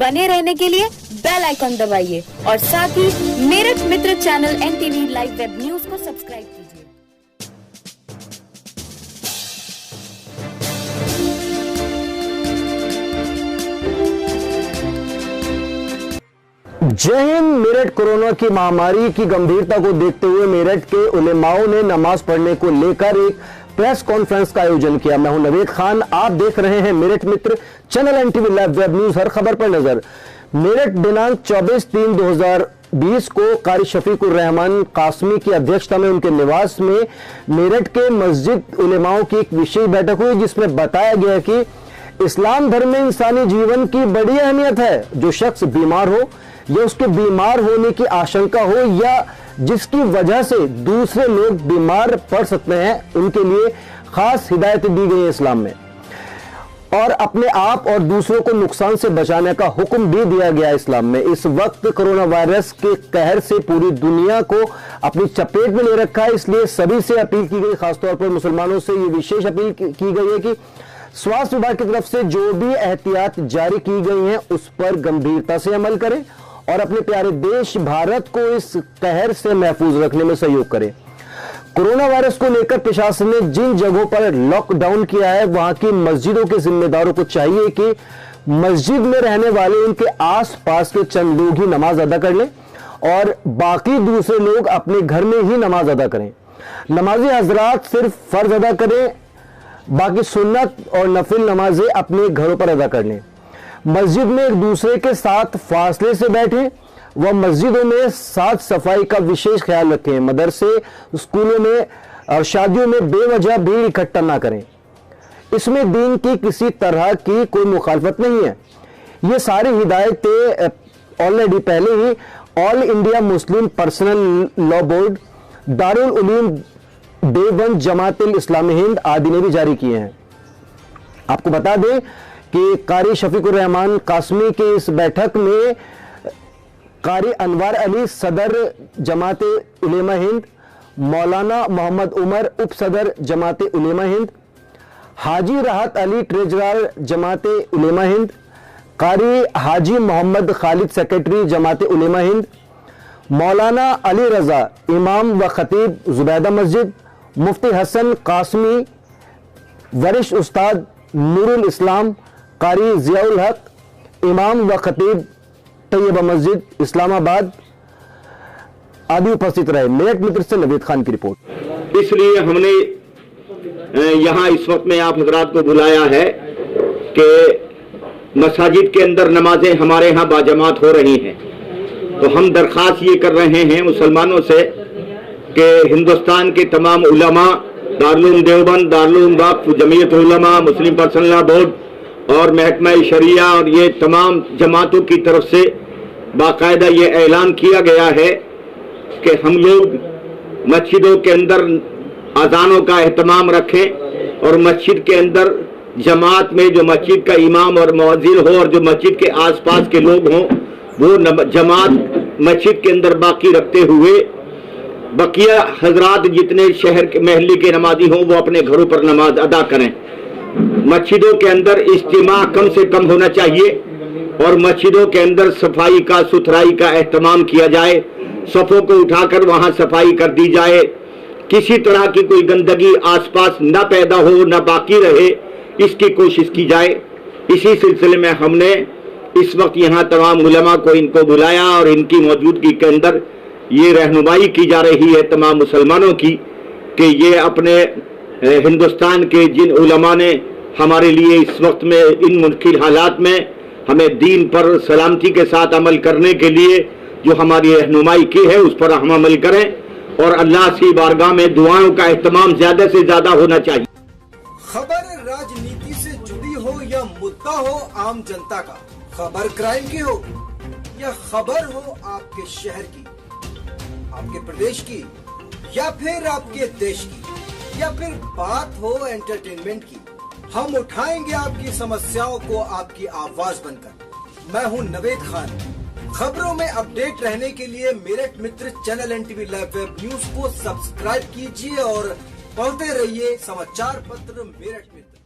बने रहने के लिए बेल आइकॉन दबाइए और साथ ही Meerut Mitra channel NTV live web news को सब्सक्राइब कीजिए। जय हिंद। मेरठ कोरोना की महामारी की गंभीरता को देखते हुए मेरठ के उलेमाओं ने नमाज पढ़ने को लेकर एक प्रेस कॉन्फ्रेंस का आयोजन किया। मैं हूं नवेद खान, आप देख रहे हैं Meerut Mitra channel NTV live web news, हर खबर पर नजर। मेरठ दिनांक 24/3/2020 को कारी शफीकुर रहमान कासमी की अध्यक्षता में उनके निवास में मेरठ के मस्जिद उलेमाओं की एक विशेष बैठक हुई, जिसमें बताया गया कि इस्लाम धर्म में इंसानी जीवन की बड़ी अहमियत है। जो शख्स बीमार हो या उसके बीमार होने की आशंका हो या जिसकी वजह से दूसरे लोग बीमार पड़ सकते हैं, उनके लिए खास हिदायतें दी गई हैं इस्लाम में, और अपने आप और दूसरों को नुकसान से बचाने का हुक्म भी दिया गया है इस्लाम में। इस वक्त कोरोना वायरस के कहर से पूरी दुनिया को अपनी चपेट में ले रखा है, इसलिए सभी से अपील की गई, खासतौर पर मुसलमानों से ये विशेष अपील की गई है कि स्वास्थ्य विभाग की तरफ से जो भी एहतियात जारी की गई हैं उस पर गंभीरता से अमल करें और अपने प्यारे देश भारत को इस कहर से महफूज रखने में सहयोग करें। कोरोना वायरस को लेकर प्रशासन ने जिन जगहों पर लॉकडाउन किया है, वहां की मस्जिदों के जिम्मेदारों को चाहिए कि मस्जिद में रहने वाले उनके आसपास के चंद लोग ही नमाज अदा कर लें और बाकी दूसरे लोग अपने घर में ही नमाज अदा करें। नमाजी हजरात सिर्फ फर्ज अदा करें, बाकी सुन्नत और नफिल नमाजें अपने घरों पर अदा कर लें। मस्जिद में एक दूसरे के साथ फासले से बैठें व मस्जिदों में साफ सफाई का विशेष ख्याल रखें। मदरसे, स्कूलों में और शादियों में बेवजह भीड़ इकट्ठा ना करें। इसमें दीन की किसी तरह की कोई मुखालफत नहीं है। ये सारी हिदायतें ऑलरेडी पहले ही all India Muslim personal law board, Darul Uloom Deoband, Jamaat-ul Islami Hind आदि ने भी जारी किए हैं। आपको बता दें कि कारी शफीकुर रहमान कासमी की इस बैठक में कारी अनवर अली सदर जमात उलेमा हिंद, मौलाना मोहम्मद उमर उप सदर जमात उलेमा हिंद, हाजी राहत अली ट्रेजरर जमात उलेमा हिंद, कारी हाजी मोहम्मद खालिद सेक्रेटरी जमात उलेमा हिंद, मौलाना अली रजा इमाम व खतीब जुबैदा मस्जिद, मुफ्ती हसन कासमी, वरिष्ठ उस्ताद नूरुल इस्लाम, कारी जियाउल हक, इमाम व खतीब तैयबा मस्जिद इस्लामाबाद आदि उपस्थित रहे। मेरठ मित्र से नवेद खान की रिपोर्ट। इसलिए हमने यहाँ इस वक्त में आप हजरात को बुलाया है कि मसाजिद के अंदर नमाजें हमारे यहाँ बाजमात हो रही हैं, तो हम दरख्वास्त ये कर रहे हैं मुसलमानों से कि हिंदुस्तान के तमाम उलमा, दारुल देवबंद, दारुल वक्फ, जमीयत उलमा, मुस्लिम पर्सनल लॉ बोर्ड और महकमा शरिया और ये तमाम जमातों की तरफ से बाकायदा ये ऐलान किया गया है कि हम लोग मस्जिदों के अंदर अजानों का एहतमाम रखें और मस्जिद के अंदर जमात में जो मस्जिद का इमाम और मुअज्जिन हो और जो मस्जिद के आसपास के लोग हों वो जमात मस्जिद के अंदर बाकी रखते हुए बकिया हजरात जितने शहर के महल्ले के नमाजी हों वो अपने घरों पर नमाज अदा करें। मस्जिदों के अंदर इज्तिमा कम से कम होना चाहिए और मस्जिदों के अंदर सफाई का, सुथराई का एहतमाम किया जाए। सफ़ों को उठाकर वहां सफाई कर दी जाए, किसी तरह की कोई गंदगी आसपास न पैदा हो, न बाकी रहे, इसकी कोशिश की जाए। इसी सिलसिले में हमने इस वक्त यहाँ तमाम उलमा को इनको बुलाया और इनकी मौजूदगी के अंदर ये रहनुमाई की जा रही है तमाम मुसलमानों की कि ये अपने हिंदुस्तान के जिन उलमा ने हमारे लिए इस वक्त में इन मुश्किल हालात में हमें दीन पर सलामती के साथ अमल करने के लिए जो हमारी रहनुमाई की है उस पर हम अमल करें और अल्लाह की बारगाह में दुआओं का एहतमाम ज्यादा से ज्यादा होना चाहिए। खबर राजनीति से जुड़ी हो या मुद्दा हो आम जनता का, खबर क्राइम की हो या खबर हो आपके शहर की, आपके प्रदेश की या फिर आपके देश की, या फिर बात हो एंटरटेनमेंट की, हम उठाएंगे आपकी समस्याओं को आपकी आवाज बनकर। मैं हूं नवेद खान। खबरों में अपडेट रहने के लिए Meerut Mitra channel NTV live web news को सब्सक्राइब कीजिए और पढ़ते रहिए समाचार पत्र मेरठ मित्र।